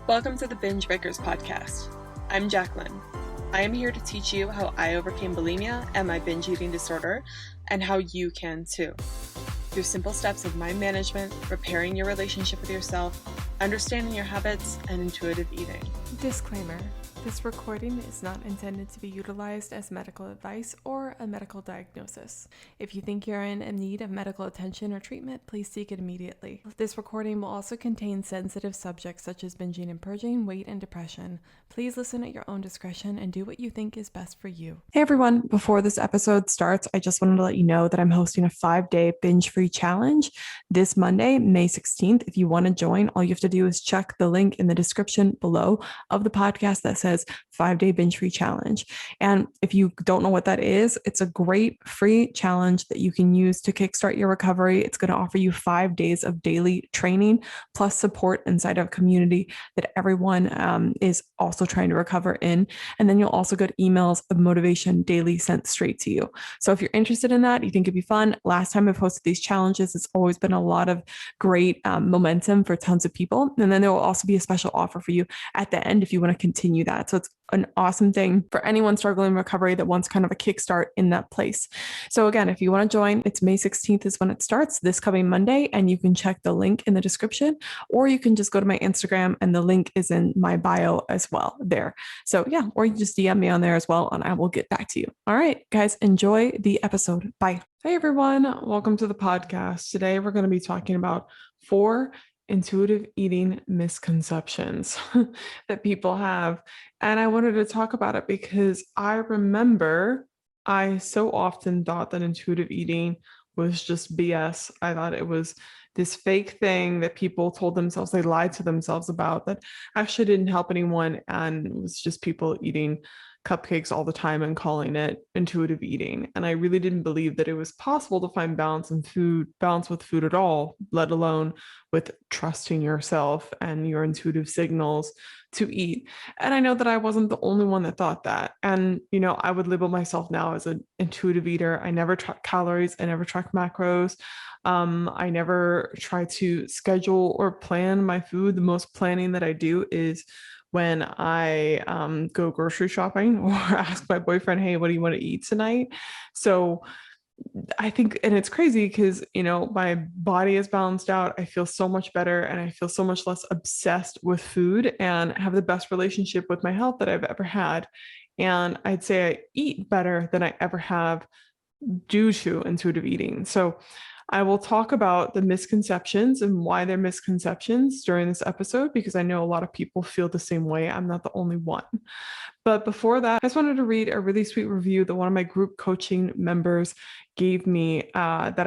Welcome to the Binge Breakers podcast. I'm Jacqueline. I am here to teach you how I overcame bulimia and my binge eating disorder, and how you can too. Through simple steps of mind management, repairing your relationship with yourself, understanding your habits, and intuitive eating. Disclaimer. This recording is not intended to be utilized as medical advice or a medical diagnosis. If you think you're in need of medical attention or treatment, please seek it immediately. This recording will also contain sensitive subjects such as binging and purging, weight, and depression. Please listen at your own discretion and do what you think is best for you. Hey everyone, before this episode starts, I just wanted to let you know that I'm hosting a 5-day binge-free challenge this Monday, May 16th. If you want to join, all you have to do is check the link in the description below of the podcast that says 5-day binge-free challenge. And if you don't know what that is, it's a great free challenge that you can use to kickstart your recovery. It's going to offer you 5 days of daily training plus support inside of a community that everyone is also trying to recover in. And then you'll also get emails of motivation daily sent straight to you. So if you're interested in that, you think it'd be fun. Last time I've hosted these challenges, it's always been a lot of great momentum for tons of people. And then there will also be a special offer for you at the end if you want to continue that. So it's an awesome thing for anyone struggling in recovery that wants kind of a kickstart in that place. So again, if you want to join, it's May 16th is when it starts, this coming Monday, and you can check the link in the description, or you can just go to my Instagram and the link is in my bio as well there. So yeah, or you just DM me on there as well and I will get back to you. All right, guys, enjoy the episode. Bye. Hey everyone, welcome to the podcast. Today we're going to be talking about 4 intuitive eating misconceptions that people have. And I wanted to talk about it because I remember I so often thought that intuitive eating was just BS. I thought it was this fake thing that people told themselves, they lied to themselves about, that actually didn't help anyone and was just people eating cupcakes all the time and calling it intuitive eating. And I really didn't believe that it was possible to find balance with food at all, let alone with trusting yourself and your intuitive signals to eat. And I know that I wasn't the only one that thought that. And, you know, I would label myself now as an intuitive eater. I never track calories. I never track macros. I never try to schedule or plan my food. The most planning that I do is when I go grocery shopping or ask my boyfriend, hey, what do you want to eat tonight? So I think, and it's crazy because, you know, my body is balanced out. I feel so much better and I feel so much less obsessed with food and have the best relationship with my health that I've ever had. And I'd say I eat better than I ever have due to intuitive eating. So I will talk about the misconceptions and why they're misconceptions during this episode, because I know a lot of people feel the same way. I'm not the only one. But before that, I just wanted to read a really sweet review that one of my group coaching members gave me that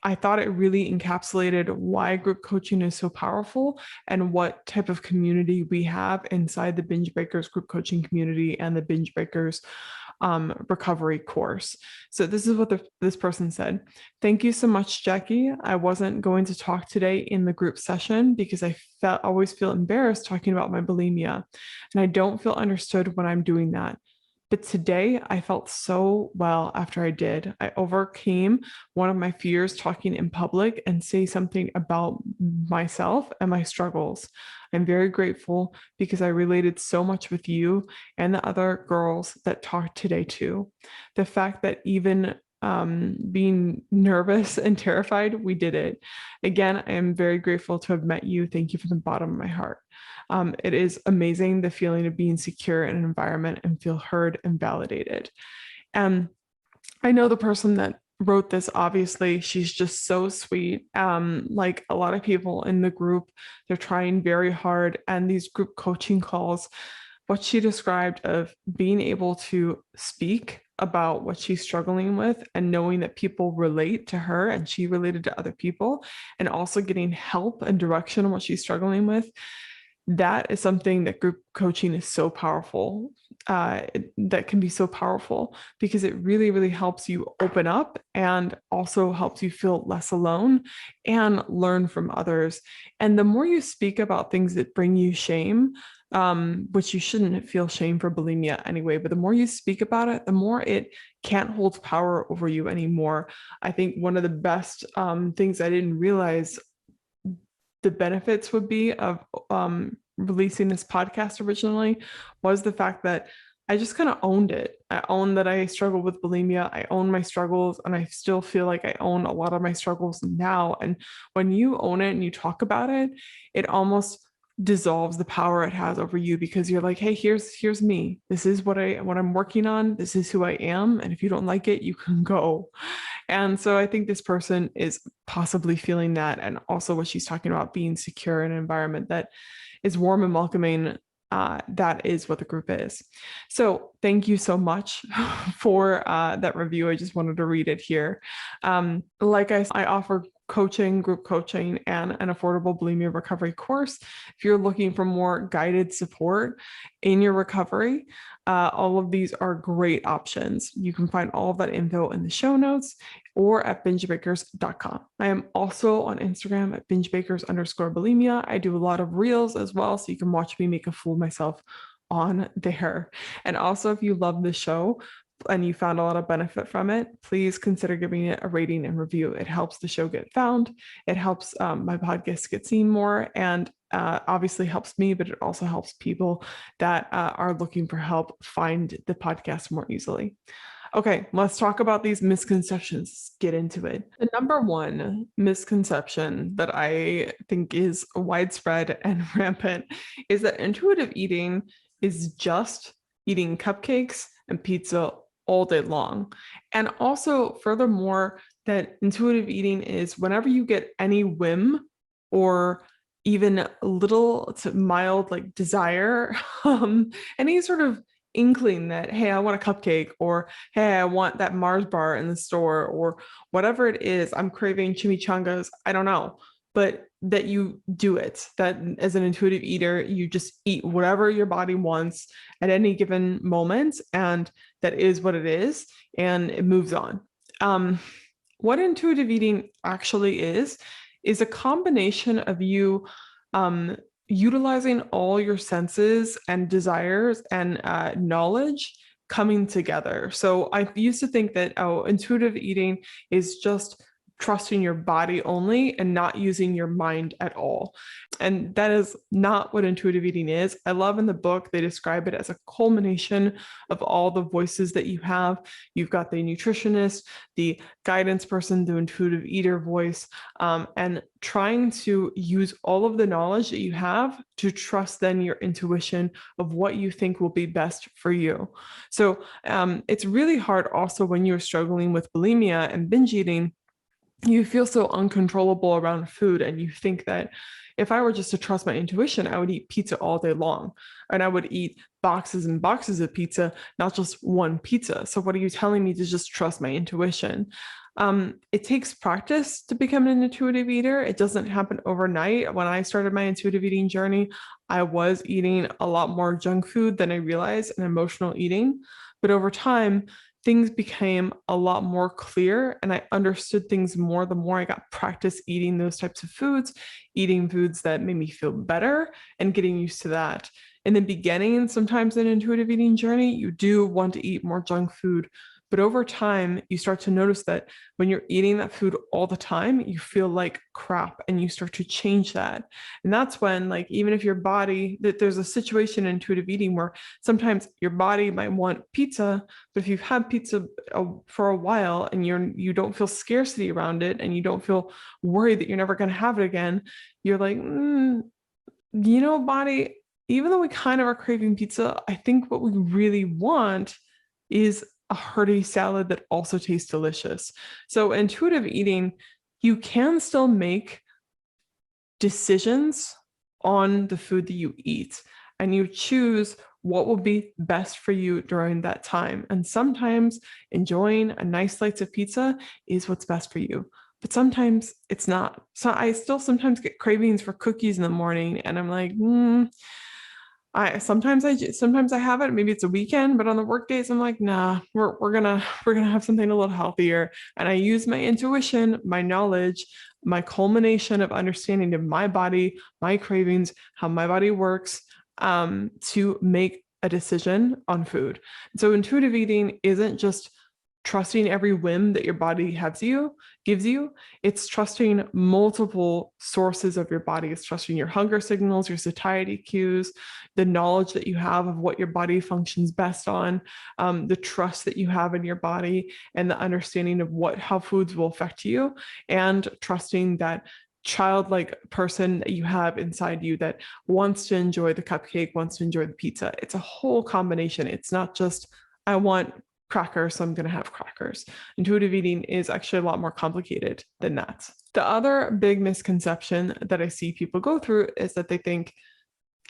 I thought it really encapsulated why group coaching is so powerful and what type of community we have inside the Binge Breakers group coaching community and the Binge Breakers recovery course. So this is what this person said. Thank you so much, Jackie. I wasn't going to talk today in the group session because I always feel embarrassed talking about my bulimia, and I don't feel understood when I'm doing that. But today I felt so well after I did. I overcame one of my fears talking in public and say something about myself and my struggles. I'm very grateful because I related so much with you and the other girls that talked today too. The fact that even being nervous and terrified, we did it. Again, I am very grateful to have met you. Thank you from the bottom of my heart. It is amazing, the feeling of being secure in an environment and feel heard and validated. And I know the person that wrote this, obviously, she's just so sweet. Like a lot of people in the group, they're trying very hard. And these group coaching calls, what she described of being able to speak about what she's struggling with and knowing that people relate to her and she related to other people, and also getting help and direction on what she's struggling with. That is something that group coaching is so powerful, that can be so powerful because it really, really helps you open up and also helps you feel less alone and learn from others. And the more you speak about things that bring you shame, which you shouldn't feel shame for bulimia anyway, but the more you speak about it, the more it can't hold power over you anymore. I think one of the best things I didn't realize the benefits would be of releasing this podcast originally was the fact that I just kind of owned it. I owned that I struggle with bulimia. I own my struggles, and I still feel like I own a lot of my struggles now. And when you own it and you talk about it, it almost dissolves the power it has over you, because you're like, hey, here's me. This is what I'm working on. This is who I am. And if you don't like it, you can go. And so I think this person is possibly feeling that. And also what she's talking about, being secure in an environment that is warm and welcoming. That is what the group is. So thank you so much for that review. I just wanted to read it here. Like I offer coaching, group coaching, and an affordable bulimia recovery course. If you're looking for more guided support in your recovery, all of these are great options. You can find all of that info in the show notes or at bingebakers.com. I am also on Instagram at bingebakers_bulimia. I do a lot of reels as well, so you can watch me make a fool of myself on there. And also, if you love the show and you found a lot of benefit from it, please consider giving it a rating and review. It helps the show get found. It helps my podcast get seen more, and obviously helps me, but it also helps people that are looking for help find the podcast more easily. Okay, let's talk about these misconceptions. Let's get into it. The number one misconception that I think is widespread and rampant is that intuitive eating is just eating cupcakes and pizza all day long. And also, furthermore, that intuitive eating is whenever you get any whim or even little to mild like desire, any sort of inkling that, hey, I want a cupcake, or hey, I want that Mars bar in the store, or whatever it is, I'm craving chimichangas, I don't know, but that you do it, that as an intuitive eater, you just eat whatever your body wants at any given moment, and that is what it is, and it moves on. What intuitive eating actually is a combination of you utilizing all your senses and desires and knowledge coming together. So I used to think that, intuitive eating is just trusting your body only and not using your mind at all. And that is not what intuitive eating is. I love in the book, they describe it as a culmination of all the voices that you have. You've got the nutritionist, the guidance person, the intuitive eater voice, and trying to use all of the knowledge that you have to trust then your intuition of what you think will be best for you. So it's really hard also when you're struggling with bulimia and binge eating. You feel so uncontrollable around food, and you think that if I were just to trust my intuition, I would eat pizza all day long, and I would eat boxes and boxes of pizza, not just one pizza. So what are you telling me to just trust my intuition? It takes practice to become an intuitive eater. It doesn't happen overnight. When I started my intuitive eating journey, I was eating a lot more junk food than I realized, and emotional eating. But over time, things became a lot more clear, and I understood things more the more I got practice eating those types of foods, eating foods that made me feel better, and getting used to that. In the beginning, sometimes in an intuitive eating journey, you do want to eat more junk food. But over time, you start to notice that when you're eating that food all the time, you feel like crap, and you start to change that. And that's when, like, even if your body, that there's a situation in intuitive eating where sometimes your body might want pizza, but if you've had pizza for a while and you don't feel scarcity around it, and you don't feel worried that you're never going to have it again, you're like, body, even though we kind of are craving pizza, I think what we really want is a hearty salad that also tastes delicious. So intuitive eating, you can still make decisions on the food that you eat, and you choose what will be best for you during that time. And sometimes enjoying a nice slice of pizza is what's best for you, but sometimes it's not. So I still sometimes get cravings for cookies in the morning, and I'm like, sometimes I have it. Maybe it's a weekend, but on the work days, I'm like, nah, we're gonna have something a little healthier. And I use my intuition, my knowledge, my culmination of understanding of my body, my cravings, how my body works, to make a decision on food. So intuitive eating isn't just trusting every whim that your body gives you. It's trusting multiple sources of your body. It's trusting your hunger signals, your satiety cues, the knowledge that you have of what your body functions best on, the trust that you have in your body, and the understanding of how foods will affect you, and trusting that childlike person that you have inside you that wants to enjoy the cupcake, wants to enjoy the pizza. It's a whole combination. It's not just, I want crackers, so I'm going to have crackers. Intuitive eating is actually a lot more complicated than that. The other big misconception that I see people go through is that they think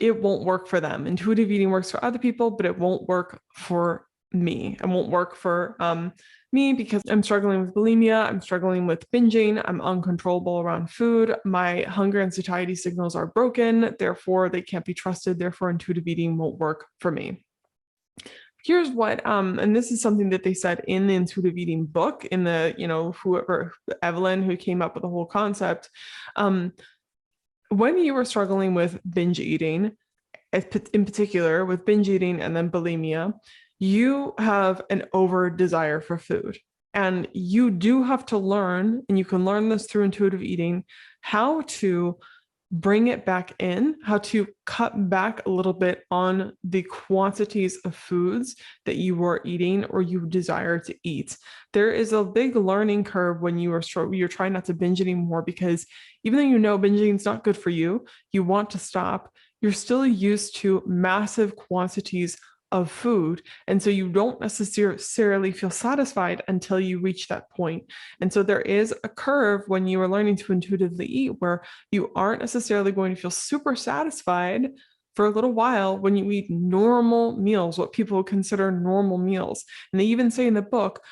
it won't work for them. Intuitive eating works for other people, but it won't work for me. It won't work for me because I'm struggling with bulimia, I'm struggling with binging, I'm uncontrollable around food, my hunger and satiety signals are broken, therefore they can't be trusted, therefore intuitive eating won't work for me. Here's what, and this is something that they said in the intuitive eating book, in the, whoever, Evelyn, who came up with the whole concept. When you were struggling with binge eating, in particular with binge eating and then bulimia, you have an over desire for food. And you do have to learn, and you can learn this through intuitive eating, how to bring it back in, how to cut back a little bit on the quantities of foods that you were eating or you desire to eat. There is a big learning curve when you're trying not to binge anymore, because even though you know binging is not good for you, you want to stop, you're still used to massive quantities of food. And so you don't necessarily feel satisfied until you reach that point. And so there is a curve when you are learning to intuitively eat where you aren't necessarily going to feel super satisfied for a little while when you eat normal meals, what people would consider normal meals. And they even say in the book,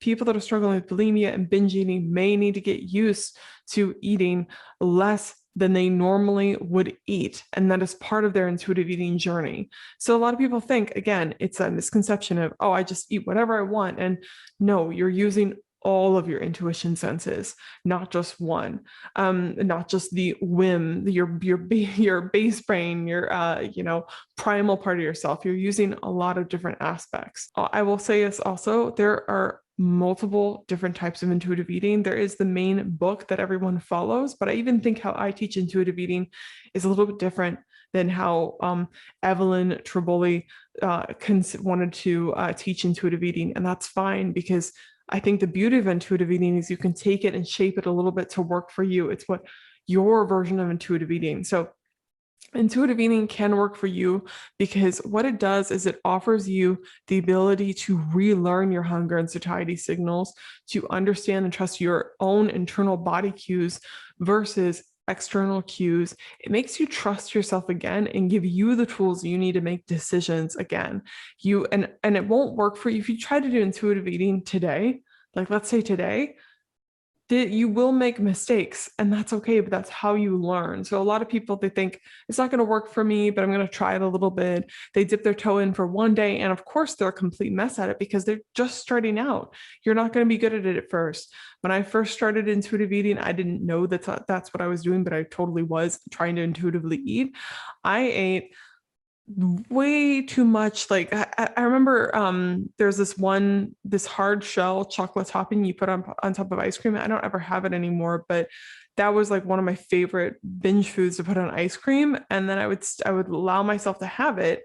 people that are struggling with bulimia and binge eating may need to get used to eating less than they normally would eat. And that is part of their intuitive eating journey. So a lot of people think, again, it's a misconception of, oh, I just eat whatever I want. And no, you're using all of your intuition senses, not just one, not just the whim, your base brain, your primal part of yourself. You're using a lot of different aspects. I will say this also, there are multiple different types of intuitive eating. There is the main book that everyone follows, but I even think how I teach intuitive eating is a little bit different than how Evelyn Triboli wanted to teach intuitive eating. And that's fine, because I think the beauty of intuitive eating is you can take it and shape it a little bit to work for you. It's what your version of intuitive eating. So intuitive eating can work for you because what it does is it offers you the ability to relearn your hunger and satiety signals, to understand and trust your own internal body cues versus external cues. It makes you trust yourself again and give you the tools you need to make decisions again. And it won't work for you if you try to do intuitive eating today. Like, let's say today, you will make mistakes, and that's okay, but that's how you learn. So a lot of people, they think it's not going to work for me, but I'm going to try it a little bit. They dip their toe in for one day, and of course they're a complete mess at it because they're just starting out. You're not going to be good at it at first. When I first started intuitive eating, I didn't know that that's what I was doing, but I totally was trying to intuitively eat. I ate way too much. Like I remember there's this hard shell chocolate topping you put on top of ice cream. I don't ever have it anymore, but that was like one of my favorite binge foods to put on ice cream. And then I would allow myself to have it.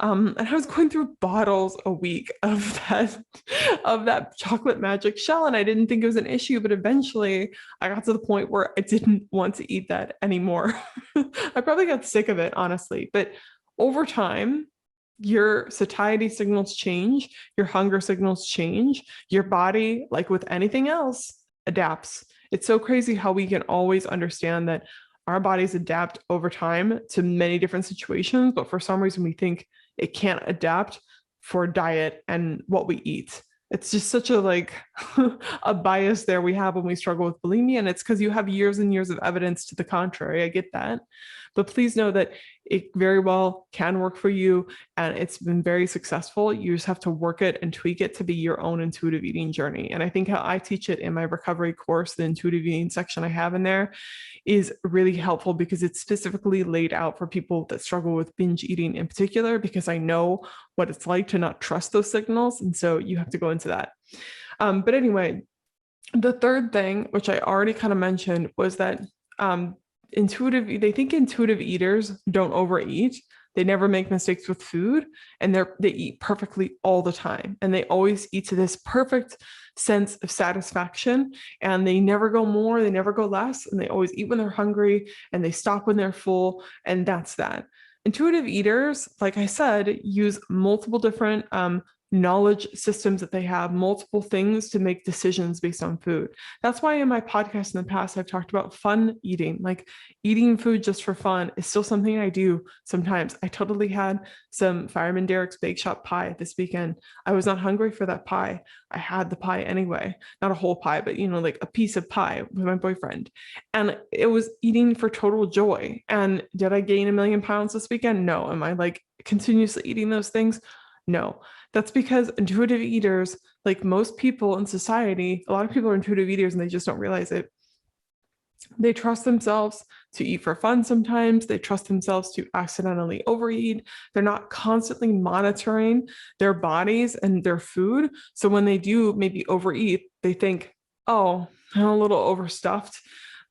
And I was going through bottles a week of that chocolate magic shell, and I didn't think it was an issue, but eventually I got to the point where I didn't want to eat that anymore. I probably got sick of it, honestly, but over time, your satiety signals change, your hunger signals change, your body, like with anything else, adapts. It's so crazy how we can always understand that our bodies adapt over time to many different situations, but for some reason we think it can't adapt for diet and what we eat. It's just such a a bias there we have when we struggle with bulimia, and it's because you have years and years of evidence to the contrary. I get that. But please know that it very well can work for you, and it's been very successful. You just have to work it and tweak it to be your own intuitive eating journey. And I think how I teach it in my recovery course, the intuitive eating section I have in there, is really helpful because it's specifically laid out for people that struggle with binge eating in particular, because I know what it's like to not trust those signals. And so you have to go into that. But anyway, the third thing, which I already kind of mentioned, was that they think intuitive eaters don't overeat. They never make mistakes with food, and they eat perfectly all the time. And they always eat to this perfect sense of satisfaction, and they never go more, they never go less, and they always eat when they're hungry and they stop when they're full. And that's that. Intuitive eaters, like I said, use multiple different knowledge systems that they have, multiple things to make decisions based on food. That's why in my podcast in the past, I've talked about fun eating, like eating food just for fun is still something I do sometimes. I totally had some Fireman Derek's Bake Shop pie this weekend. I was not hungry for that pie. I had the pie anyway, not a whole pie, but like a piece of pie with my boyfriend. And it was eating for total joy. And did I gain 1,000,000 pounds this weekend? No. Am I like continuously eating those things? No. That's because intuitive eaters, like most people in society, a lot of people are intuitive eaters and they just don't realize it. They trust themselves to eat for fun sometimes. They trust themselves to accidentally overeat. They're not constantly monitoring their bodies and their food. So when they do maybe overeat, they think, oh, I'm a little overstuffed.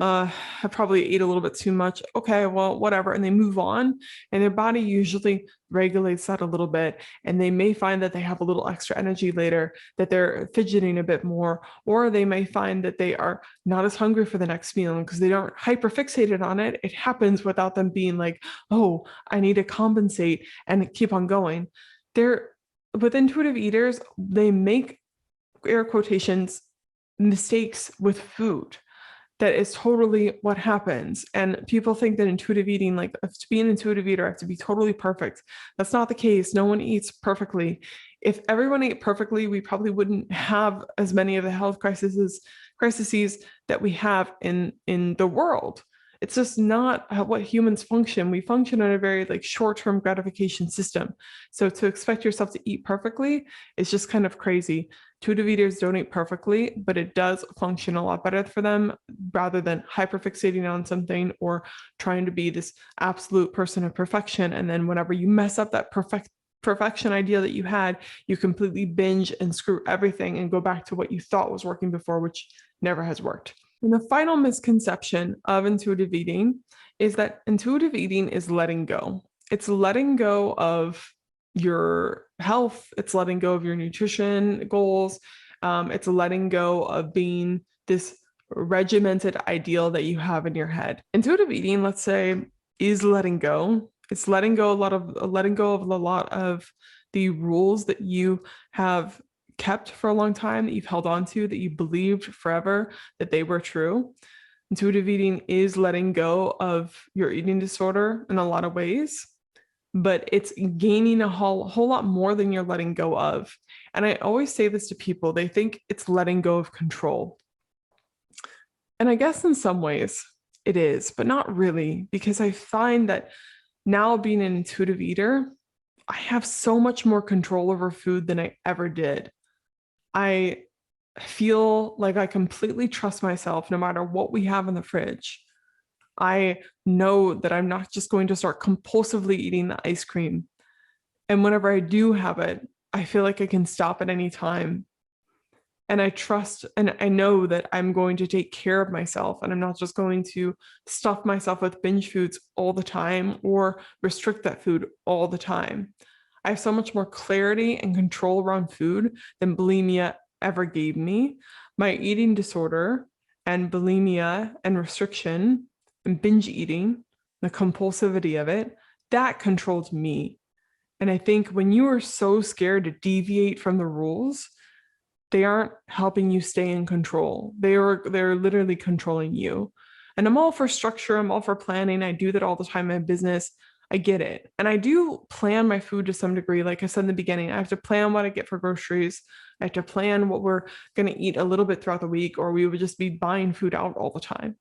I probably ate a little bit too much. Okay, well, whatever. And they move on, and their body usually regulates that a little bit. And they may find that they have a little extra energy later, that they're fidgeting a bit more, or they may find that they are not as hungry for the next meal because they aren't hyper fixated on it. It happens without them being like, oh, I need to compensate and keep on going. With intuitive eaters, they make, air quotations, mistakes with food. That is totally what happens. And people think that intuitive eating, like to be an intuitive eater, I have to be totally perfect. That's not the case. No one eats perfectly. If everyone ate perfectly, we probably wouldn't have as many of the health crises that we have in the world. It's just not what humans function. We function in a very like short-term gratification system. So to expect yourself to eat perfectly is just kind of crazy. Intuitive eaters don't eat perfectly, but it does function a lot better for them rather than hyperfixating on something or trying to be this absolute person of perfection. And then whenever you mess up that perfection idea that you had, you completely binge and screw everything and go back to what you thought was working before, which never has worked. And the final misconception of intuitive eating is that intuitive eating is letting go. It's letting go of your health. It's letting go of your nutrition goals. It's letting go of being this regimented ideal that you have in your head. Intuitive eating, let's say, is letting go. It's letting go of a lot of the rules that you have kept for a long time, that you've held on to, that you believed forever that they were true. Intuitive eating is letting go of your eating disorder in a lot of ways, but it's gaining a whole lot more than you're letting go of. And I always say this to people, they think it's letting go of control. And I guess in some ways it is, but not really, because I find that now being an intuitive eater, I have so much more control over food than I ever did. I feel like I completely trust myself no matter what we have in the fridge. I know that I'm not just going to start compulsively eating the ice cream. And whenever I do have it, I feel like I can stop at any time. And I trust and I know that I'm going to take care of myself, and I'm not just going to stuff myself with binge foods all the time or restrict that food all the time. I have so much more clarity and control around food than bulimia ever gave me. My eating disorder and bulimia and restriction and binge eating, the compulsivity of it, that controlled me. And I think when you are so scared to deviate from the rules, they aren't helping you stay in control. They're literally controlling you. And I'm all for structure. I'm all for planning. I do that all the time in my business. I get it. And I do plan my food to some degree. Like I said in the beginning, I have to plan what I get for groceries. I have to plan what we're going to eat a little bit throughout the week, or we would just be buying food out all the time.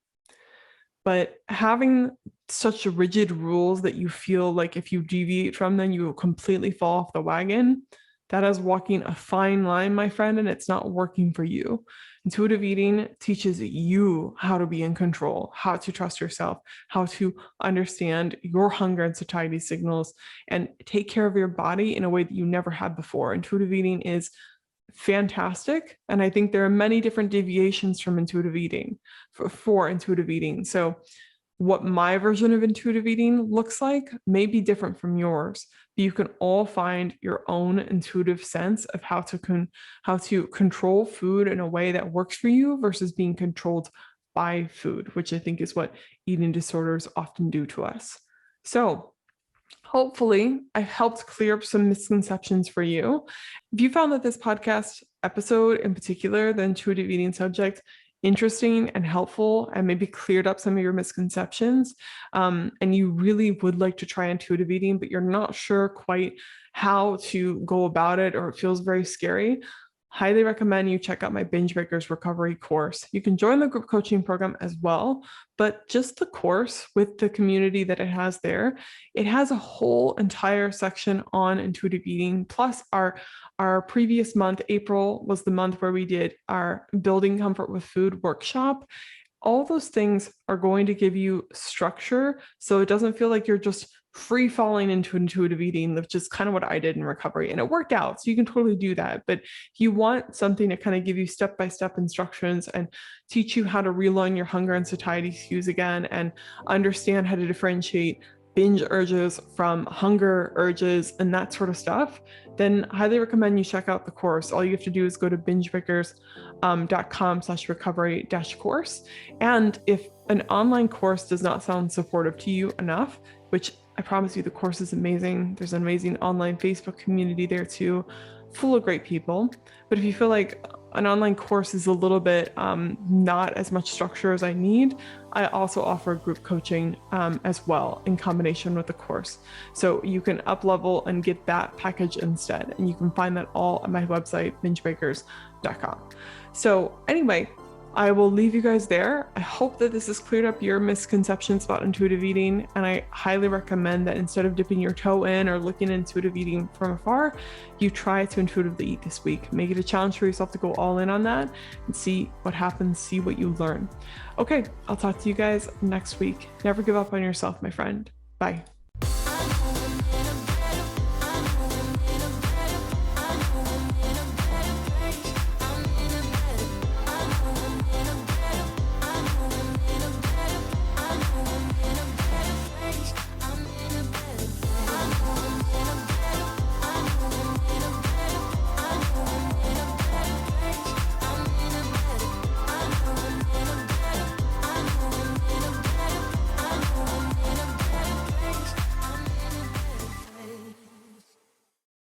But having such rigid rules that you feel like if you deviate from them, you will completely fall off the wagon, that is walking a fine line, my friend, and it's not working for you. Intuitive eating teaches you how to be in control, how to trust yourself, how to understand your hunger and satiety signals, and take care of your body in a way that you never had before. Intuitive eating is fantastic. And I think there are many different deviations from intuitive eating for intuitive eating. So what my version of intuitive eating looks like may be different from yours, but you can all find your own intuitive sense of how to control food in a way that works for you versus being controlled by food, which I think is what eating disorders often do to us. So hopefully I helped clear up some misconceptions for you. If you found that this podcast episode in particular, the intuitive eating subject, interesting and helpful, and maybe cleared up some of your misconceptions, and you really would like to try intuitive eating, but you're not sure quite how to go about it, or it feels very scary, highly recommend you check out my Binge Breakers recovery course. You can join the group coaching program as well, but just the course with the community that it has there, it has a whole entire section on intuitive eating. Plus our previous month, April, was the month where we did our Building Comfort with Food workshop. All those things are going to give you structure, so it doesn't feel like you're just free falling into intuitive eating, which is kind of what I did in recovery, and it worked out. So you can totally do that. But if you want something to kind of give you step-by-step instructions and teach you how to relearn your hunger and satiety cues again, and understand how to differentiate binge urges from hunger urges and that sort of stuff, then highly recommend you check out the course. All you have to do is go to bingebreakers.com/recovery-course. And if an online course does not sound supportive to you enough, which I promise you the course is amazing. There's an amazing online Facebook community there too, full of great people. But if you feel like an online course is a little bit not as much structure as I need, I also offer group coaching as well in combination with the course. So you can up level and get that package instead. And you can find that all at my website, bingebreakers.com. So anyway, I will leave you guys there. I hope that this has cleared up your misconceptions about intuitive eating, and I highly recommend that instead of dipping your toe in or looking at intuitive eating from afar, you try to intuitively eat this week. Make it a challenge for yourself to go all in on that and see what happens, see what you learn. Okay, I'll talk to you guys next week. Never give up on yourself, my friend. Bye.